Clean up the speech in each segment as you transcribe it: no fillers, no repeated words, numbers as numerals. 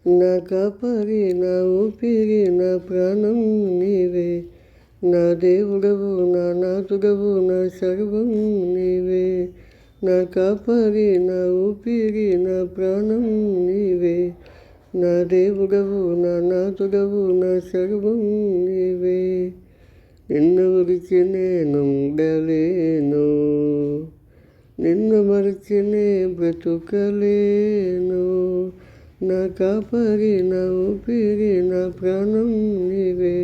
నా కాపరి, నా ఊపిరి, నా ప్రాణం నీవే. నా దేవుడవు, నా నాథుడవు, నా సర్వం నీవే. నా కాపరి, నా ఊపిరి, నా ప్రాణం నీవే. నా దేవుడవు, నా నాథుడవు, నా సర్వం నీవే. నిన్ను విడిచి నేను ఉండలేను, నిన్ను మరచినే బ్రతుకలేను. నా కాపరి, నా ఊపిరి, నా ప్రాణం నీవే.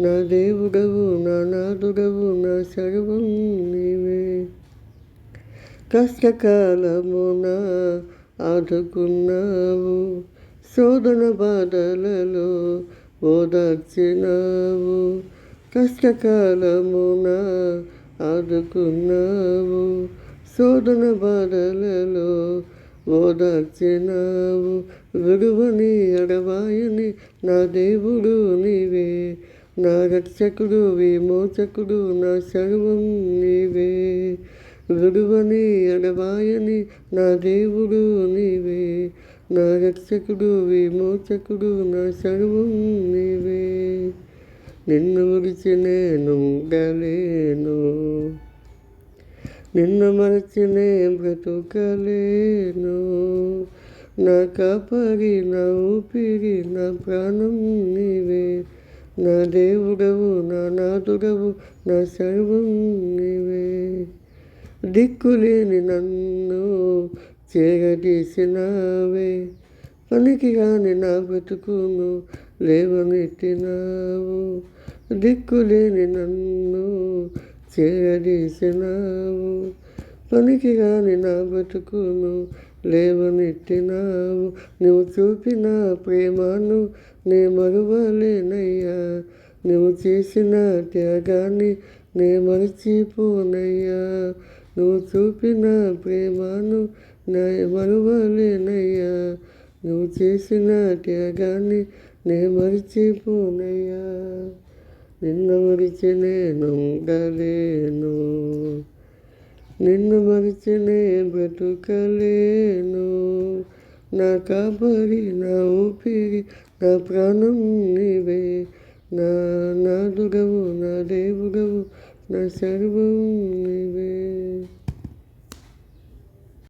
నా దేవుడవు, నా నాథుడవు, నా సర్వం నీవే. కష్టకాలమున ఆదుకున్నావు, శోధన బాధలలో ఓదార్చినావు. కష్టకాలమున ఆదుకున్నావు, శోధన బాధలలో ఓదార్చినావు. విడువని ఎడబాయని నా దేవుడు నీవే. నా రక్షకుడు, విమోచకుడు, నా సర్వం నీవే. విడువని ఎడబాయని నా దేవుడు నీవే. నా రక్షకుడు, విమోచకుడు, నా సర్వం నీవే. నిన్ను విడిచి నేను ఉండలేను, నిన్ను మరచినే బ్రతుకలేను. నా కాపరి, నా ఊపిరి, నా ప్రాణం నీవే. నా దేవుడవు, నా నాథుడవు, నా సర్వం నీవే. దిక్కులేని నన్ను చేరదీసినావే, పనికిరాని నా బ్రతుకును లేవనెత్తినావు. దిక్కులేని నన్ను చేరదీసినావు, పనికిరాని నా బ్రతుకును లేవనెత్తినావు. నువ్వు చూపిన ప్రేమను నే మరువలేనయ్యా, నువ్వు చేసిన త్యాగాన్ని నే మరచిపోనయ్యా. నువ్వు చూపిన ప్రేమను నే మరువలేనయ్యా, నువ్వు చేసిన త్యాగాన్ని నే మరచిపోనయ్యా. నిన్ను విడిచి నేను ఉండలేను, నిన్ను మరచినే బ్రతుకలేను. నా కాపరి, నా ఊపిరి, నా ప్రాణం నీవే. నా నాథుడవు, నా దేవుడవు, నా సర్వం నీవే.